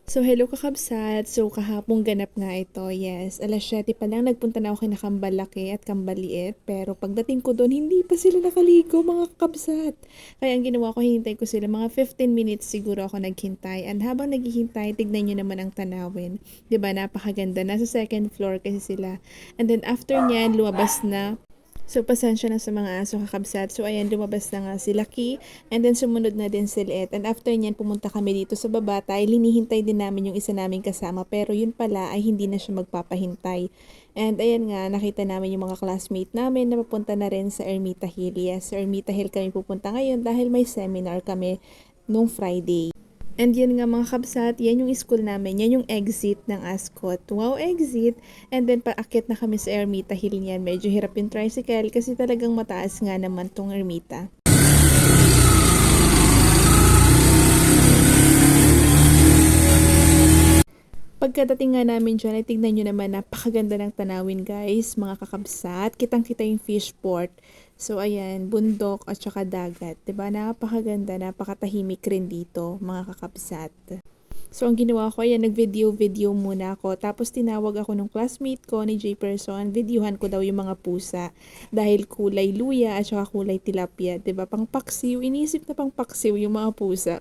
So, hello kakabsat. So, kahapong ganap nga ito. Yes, alas 7 pa lang nagpunta na ako kina Kambalaki at Kambaliit. Pero pagdating ko doon, hindi pa sila nakaligo mga kakabsat. Kaya ang ginawa ko, hinintay ko sila. Mga 15 minutes siguro ako naghintay. And habang naghihintay, tignan nyo naman ang tanawin. 'Di ba napakaganda. Nasa second floor kasi sila. And then after nyan, lumabas na. So, pasensya na sa mga aso kakabsat. So, ayan, lumabas na nga si Lucky. And then, sumunod na din si Liet. And after nyan, pumunta kami dito sa baba. Tayo, linihintay din namin yung isa naming kasama. Pero yun pala ay hindi na siya magpapahintay. And ayan nga, nakita namin yung mga classmate namin na papunta na rin sa Ermita Hill. Yes, sa Ermita Hill kami pupunta ngayon dahil may seminar kami nung Friday. And yun nga mga kabsat, yan yung school namin, yan yung exit ng Ascot. Wow, exit! And then paakit na kami sa Ermita Hill niyan. Medyo hirap yung tricycle kasi talagang mataas nga naman tong Ermita. Pagkadating nga namin dyan, ay tignan nyo naman, napakaganda ng tanawin guys, mga kakabsat. Kitang-kita yung fishport. So ayan, bundok at saka dagat. Diba? Napakaganda, napakatahimik rin dito, mga kakabsat. So, ang ginawa ko, ayan, nag-video muna ako. Tapos, tinawag ako ng classmate ko ni J. Person. Videohan ko daw yung mga pusa. Dahil kulay luya at saka kulay tilapia. Diba? Pangpaksiw. Inisip na pangpaksiw yung mga pusa.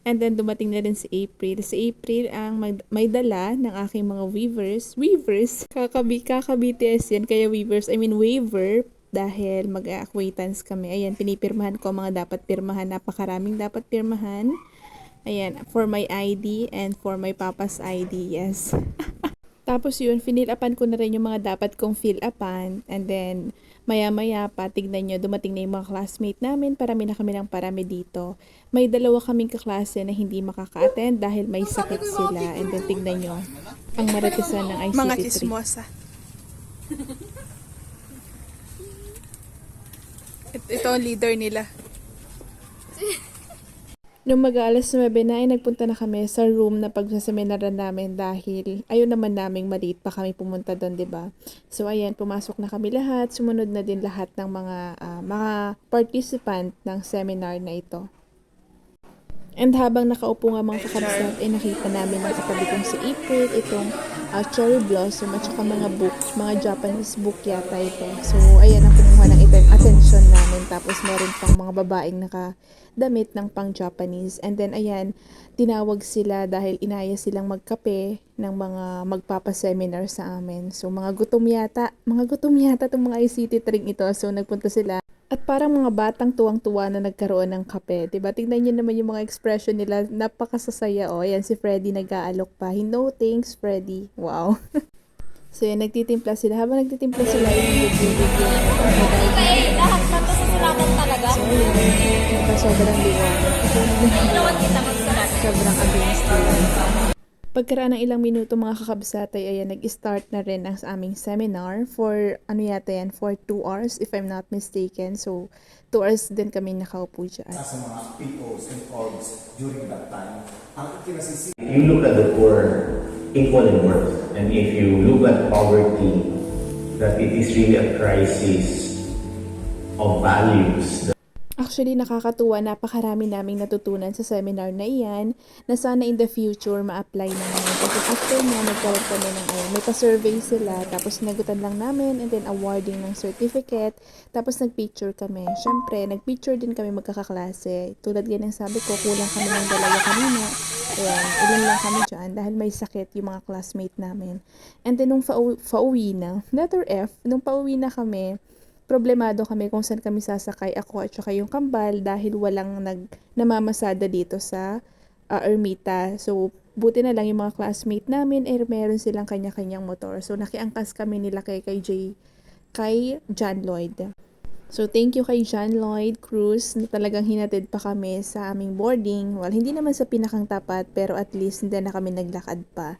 And then, dumating na rin si April. Si April ang may dala ng aking mga weavers. Weavers? Kaka-BTS yan. Kaya weavers, I mean waiver. Dahil mag-acquaintance kami. Ayan, pinipirmahan ko mga dapat pirmahan. Napakaraming dapat pirmahan. Ayan, for my ID and for my papa's ID, yes. Tapos yun, fill upan ko na rin yung mga dapat kong fill upan. And then, maya-maya pa, tignan nyo, dumating na yung mga classmate namin. Parami na kami ng parami dito. May dalawa kaming kaklase na hindi makaka-attend dahil may sakit sila. And then, tignan nyo, ang maratisan ng ICT3. Mga chismosa. Ito ang leader nila. Nung mag-aalas 9 na ay nagpunta na kami sa room na pagsaseminaran namin dahil ayun naman naming maliit pa kami pumunta doon, 'di ba? So ayan, pumasok na kami lahat, sumunod na din lahat ng mga participant ng seminar na ito. And habang nakaupo nga mga kakabsat, ay nakita namin ang katabi kong si April, itong cherry blossom at saka mga book, mga Japanese book yata ito. So, ayan ang kumuha ng attention namin. Tapos, meron pang mga babaeng nakadamit ng pang Japanese. And then, ayan, tinawag sila dahil inaya silang magkape ng mga magpapaseminar sa amin. So, mga gutom yata itong mga ICT ring ito. So, nagpunta sila. At parang mga batang tuwang-tuwa na nagkaroon ng kape. Diba? Tignan nyo naman yung mga expression nila. Napakasasaya. O, yan si Freddy nag-aalok pa. No thanks, Freddy. Wow. So, yan, nagtitimpla sila. Habang nagtitimpla sila, yung video. Okay, lahat na to sa sulatan talaga. So, yan. Diba, sobrang liwanag. Ginawan kita magsulat. Sobrang against nila. Pagkaraan ng ilang minuto mga kakabsat ay ayan, nag-start na rin ang aming seminar for, for 2 hours if I'm not mistaken. So, 2 hours din kami nakaupo dyan. Sa mga POs and orgs during that time, ang ikinasisi. You look at the poor equal in worth, and if you look at poverty, that it is really a crisis of values. Actually, nakakatuwa, napakarami naming natutunan sa seminar na iyan na sana in the future ma-apply namin. Tapos after na, nagkaroon kami ng may pa-survey sila, tapos nagutan lang namin and then awarding ng certificate, tapos nag-picture kami. Siyempre, nag-picture din kami magkakaklase. Tulad yan ang sabi ko, kulang kami ng dalawa kanina. Ayan, ilan lang kami dyan dahil may sakit yung mga classmate namin. And then nung pauwi na, letter F, nung pauwi na kami, problemado kami kung saan kami sasakay, ako at saka yung kambal dahil walang namamasada dito sa Ermita. So, buti na lang yung mga classmate namin, meron silang kanya-kanyang motor. So, nakiangkas kami nila kay John Lloyd. So, thank you kay John Lloyd Cruz na talagang hinatid pa kami sa aming boarding. Well, hindi naman sa pinakang tapat, pero at least hindi na kami naglakad pa.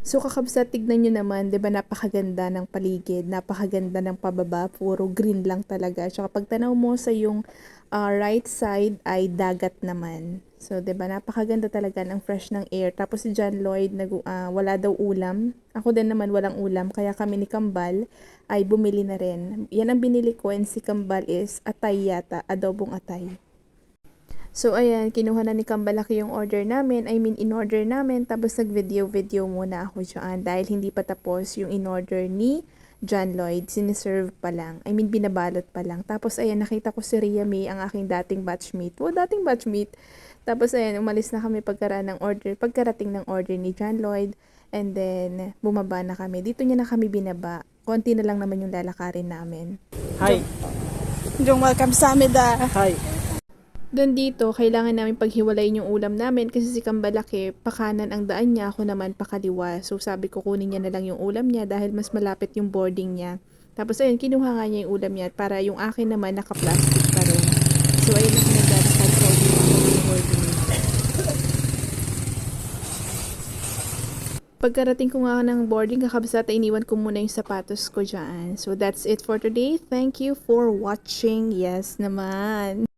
So kakabsat, tignan nyo naman, 'di ba, napakaganda ng paligid, napakaganda ng pababa, puro green lang talaga. Tsaka pag tanaw mo sa yung right side ay dagat naman. So 'di ba, napakaganda talaga ng fresh ng air. Tapos si John Lloyd wala daw ulam. Ako din naman walang ulam, kaya kami ni Kambal ay bumili na rin. Yan ang binili ko, and si Kambal is atay yata, adobong atay. So, ayan, kinuha na ni Kambalaki yung order namin. I mean, in-order namin. Tapos, nag-video muna ako dyan dahil hindi pa tapos yung in-order ni John Lloyd. Siniserve pa lang. I mean, binabalot pa lang. Tapos, ayan, nakita ko si Ria May, ang aking dating batchmate. Dating batchmate. Tapos, ayan, umalis na kami pagkarating ng order ni John Lloyd. And then, bumaba na kami. Dito niya na kami binaba. Konti na lang naman yung lalakarin namin. Hi. Jong welcome sa Amida. Hi. Doon dito, kailangan namin paghiwalayin yung ulam namin kasi si Kambalaki, pakanan ang daan niya, ako naman pakaliwa. So sabi ko kunin niya na lang yung ulam niya dahil mas malapit yung boarding niya. Tapos ayun, kinuha nga niya yung ulam niya para yung akin naman naka-plastic pa rin. So ayun ako naglalakad sa yung boarding niya. Pagkarating ko nga ng boarding, kakabsat, iniwan ko muna yung sapatos ko dyan. So that's it for today. Thank you for watching. Yes naman.